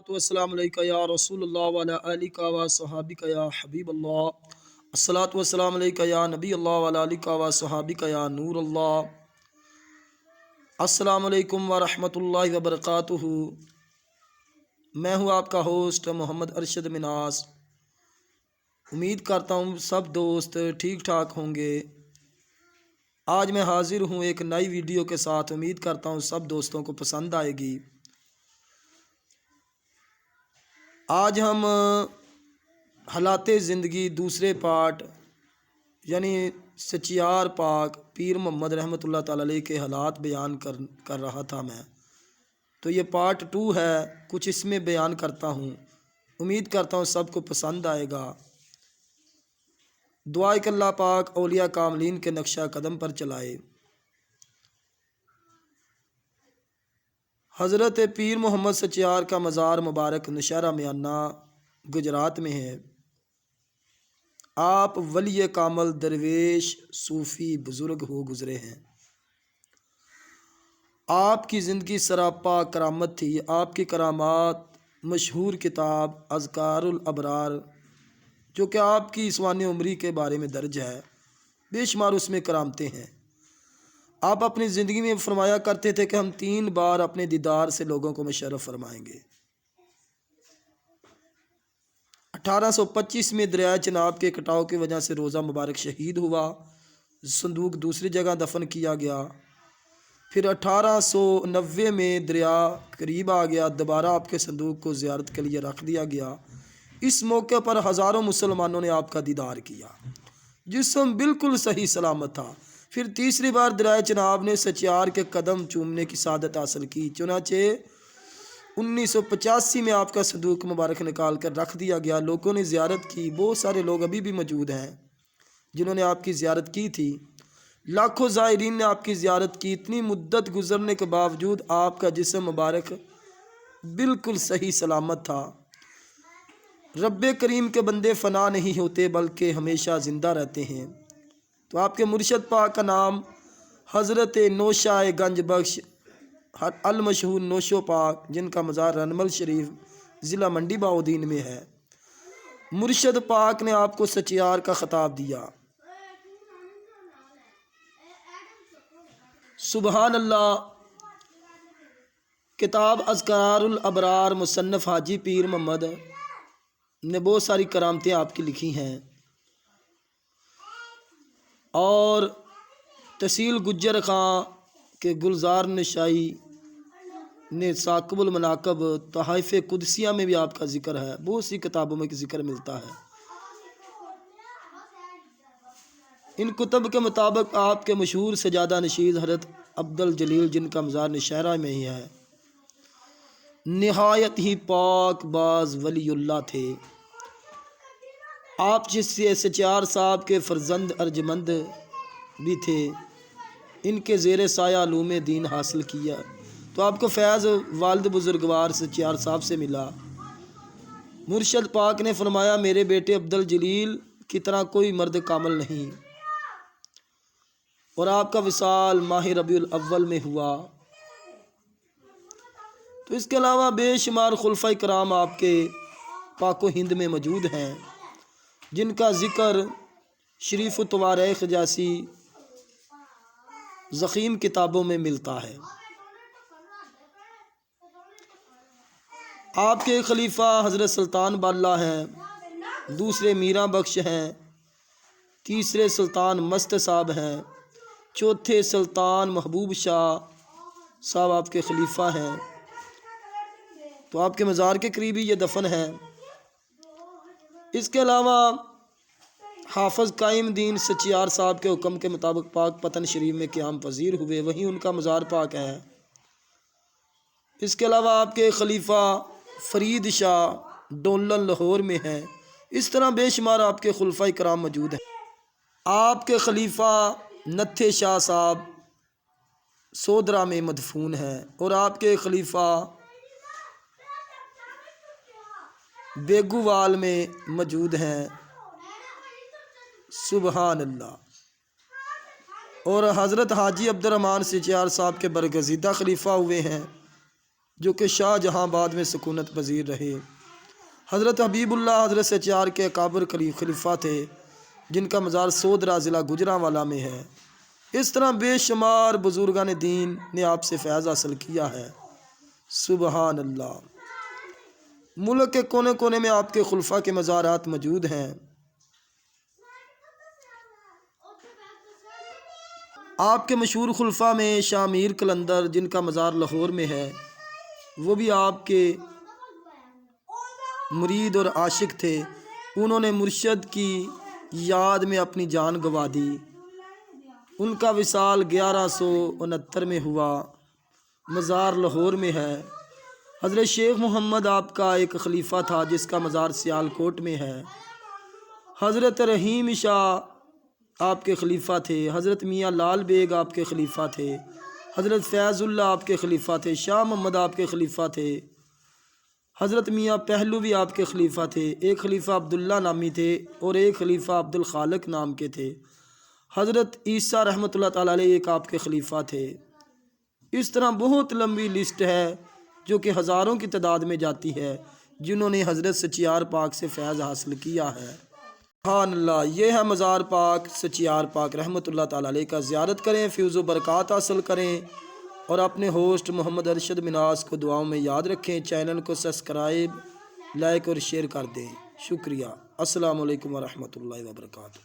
अस्सलाम अलैका या रसूल अल्लाह वाला आलिका व सहाबिका या हबीब अल्लाह। अस्सलातु वस्सलाम अलैका या नबी अल्लाह वाला आलिका व सहाबिका या नूर अल्लाह। अस्सलाम अलैकुम व रहमतुल्लाहि व बरकातुहू। मैं हूँ आपका होस्ट मोहम्मद अरशद मिनास। उम्मीद करता हूँ सब दोस्त ठीक ठाक होंगे। आज मैं हाजिर हूँ एक नई वीडियो के साथ। उम्मीद करता हूँ सब दोस्तों को पसंद आएगी। आज हम हालाते ज़िंदगी दूसरे पार्ट यानी सचियार पाक पीर मोहम्मद रहमतुल्लाह ताला अलैह के हालात बयान कर रहा था मैं। तो ये पार्ट 2 है, कुछ इसमें बयान करता हूँ। उम्मीद करता हूँ सबको पसंद आएगा। दुआ है कि अल्लाह पाक औलिया कामलीन के नक्शा कदम पर चलाए। हज़रत पीर मोहम्मद सचियार का मज़ार मुबारक नौशहरा मियाना गुजरात में है। आप वली कामल दरवेश सूफ़ी बुज़ुर्ग हो गुज़रे हैं। आपकी ज़िंदगी सरापा करामत थी। आपकी करामात मशहूर किताब अज़कारुल अबरार जो कि आपकी इस्वानी उम्री के बारे में दर्ज है, बेशुमार उसमें करामतें हैं। आप अपनी ज़िंदगी में फरमाया करते थे कि हम 3 बार अपने दीदार से लोगों को मुशर्रफ फरमाएंगे। 1825 में दरिया चिनाब के कटाव की वजह से रोज़ा मुबारक शहीद हुआ। संदूक दूसरी जगह दफन किया गया। फिर 1890 में दरिया करीब आ गया, दोबारा आपके संदूक को ज़ियारत के लिए रख दिया गया। इस मौके पर हज़ारों मुसलमानों ने आपका दीदार किया। जिस्म बिल्कुल सही सलामत था। फिर तीसरी बार दरिया चिनाब ने सचियार के कदम चूमने की सादत हासिल की। चुनाचे 1985 में आपका संदूक मुबारक निकाल कर रख दिया गया। लोगों ने ज़ियारत की। बहुत सारे लोग अभी भी मौजूद हैं जिन्होंने आपकी ज़ियारत की थी। लाखों ज़ायरीन ने आपकी ज़ियारत की। इतनी मुद्दत गुजरने के बावजूद आपका जिस्म मुबारक बिल्कुल सही सलामत था। रब्बे करीम के बंदे फ़ना नहीं होते बल्कि हमेशा ज़िंदा रहते हैं। तो आपके मुर्शद पाक का नाम हज़रत नौशाए गंज बख्श अल मशहूर नौशो पाक, जिनका मज़ार रनमल शरीफ ज़िला मंडी बाउद्दीन में है। मुर्शद पाक ने आपको सचियार का ख़िताब दिया। सुबहान अल्लाह। किताब अज़कारुल अबरार मुसन्नफ़ हाजी पीर मोहम्मद ने बहुत सारी करामतें आपकी लिखी हैं और तहसील गुज्जर खां के गुलजार नशाई ने साक़िबुल मनाक़िब तहाइफ़ कुदसिया में भी आपका ज़िक्र है। बहुत सी किताबों में ज़िक्र मिलता है। इन कुतुब के मुताबिक आपके मशहूर सजादा नशीद हज़रत अब्दुल जलील, जिनका मज़ार नौशहरा में ही है, निहायत ही पाक बाज वलीउल्लाह थे। आप जिससे सचियार साहब के फ़र्जंद अर्जमंद भी थे। इनके ज़ेर साया उलूम दीन हासिल किया तो आपको फैज़ वालिद बुज़ुर्गवार सचियार साहब से मिला। मुर्शद पाक ने फरमाया, मेरे बेटे अब्दुल जलील की तरह कोई मर्द कामिल नहीं। और आपका विसाल माह रबीउल अव्वल में हुआ। तो इसके अलावा बेशुमार खुलफ़ाए कराम आपके पाको हिंद में मौजूद हैं, जिनका ज़िक्र शरीफ तवारीख़ जैसी ज़ख़ीम किताबों में मिलता है। आपके खलीफा हज़रत सुल्तान बाला हैं, दूसरे मीरा बख्श हैं, तीसरे सुल्तान मस्त साहब हैं, चौथे सुल्तान महबूब शाह साहब आपके खलीफा हैं। तो आपके मज़ार के करीब ही ये दफन है। इसके अलावा हाफ़िज़ कायम दीन सचियार साहब के हुक्म के मुताबिक पाक पतन शरीफ में क़याम पजीर हुए, वहीं उनका मज़ार पाक है। इसके अलावा आपके खलीफा फ़रीद शाह डोलन लाहौर में है। इस तरह बेशुमार आपके खुलफ़ाए कराम मौजूद हैं। आपके खलीफा नत्थे शाह साहब सोदरा में मदफून है और आपके खलीफा बेगूवाल में मौजूद हैं। सुबहान अल्लाह। और हज़रत हाजी अब्दुर्रहमान सचियार साहब के बरगज़ीदा खलीफा हुए हैं। جو کہ شاہ جہاں آباد میں سکونت پذیر رہے۔ حضرت حبیب اللہ حضرت سچیار کے اکابر خلیفہ تھے جن کا مزار سودرا ضلع گوجرانوالہ میں ہے۔ اس طرح بے شمار بزرگان دین نے آپ سے فیض حاصل کیا ہے۔ سبحان اللہ۔ ملک کے کونے کونے میں آپ کے خلفاء کے مزارات موجود ہیں۔ آپ کے مشہور خلفاء میں شاہ میر قلندر جن کا مزار لاہور میں ہے، وہ بھی آپ کے مرید اور عاشق تھے۔ انہوں نے مرشد کی یاد میں اپنی جان گنوا دی۔ ان کا وصال 1169 میں ہوا۔ مزار لاہور میں ہے۔ حضرت شیخ محمد آپ کا ایک خلیفہ تھا جس کا مزار سیالکوٹ میں ہے۔ حضرت رحیم شاہ آپ کے خلیفہ تھے۔ حضرت میاں لال بیگ آپ کے خلیفہ تھے۔ حضرت فیض اللہ آپ کے خلیفہ تھے۔ شاہ محمد آپ کے خلیفہ تھے۔ حضرت میاں پہلو بھی آپ کے خلیفہ تھے۔ ایک خلیفہ عبداللہ نامی تھے اور ایک خلیفہ عبدالخالق نام کے تھے۔ حضرت عیسیٰ رحمۃ اللہ تعالیٰ علیہ ایک آپ کے خلیفہ تھے۔ اس طرح بہت لمبی لسٹ ہے جو کہ ہزاروں کی تعداد میں جاتی ہے جنہوں نے حضرت سچیار پاک سے فیض حاصل کیا ہے۔ سبحان اللہ۔ یہ ہے مزار پاک سچیار پاک رحمۃ اللہ تعالیٰ علیہ کا۔ زیارت کریں، فیض و برکات حاصل کریں اور اپنے ہوسٹ محمد ارشد مناس کو دعاؤں میں یاد رکھیں۔ چینل کو سبسکرائب، لائک اور شیئر کر دیں۔ شکریہ۔ السلام علیکم ورحمۃ اللہ وبرکاتہ۔